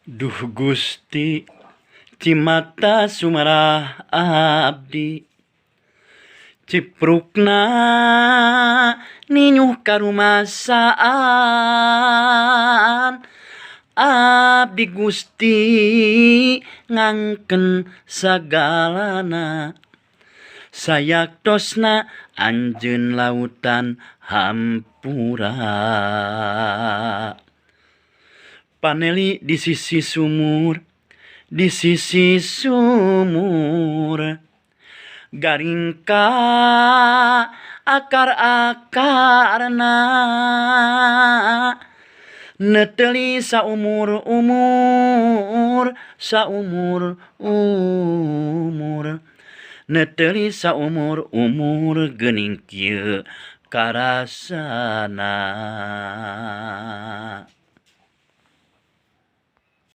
Duh Gusti Cimata Sumarah abdi ciprukna ninyuh karumasaan abdi Gusti ngangken sagalana sayaktosna anjeun lautan hampura paneli di sisi sumur garing ka akar-akarna neuteuli saumur-umur neuteuli saumur-umur geuning kieu karasana.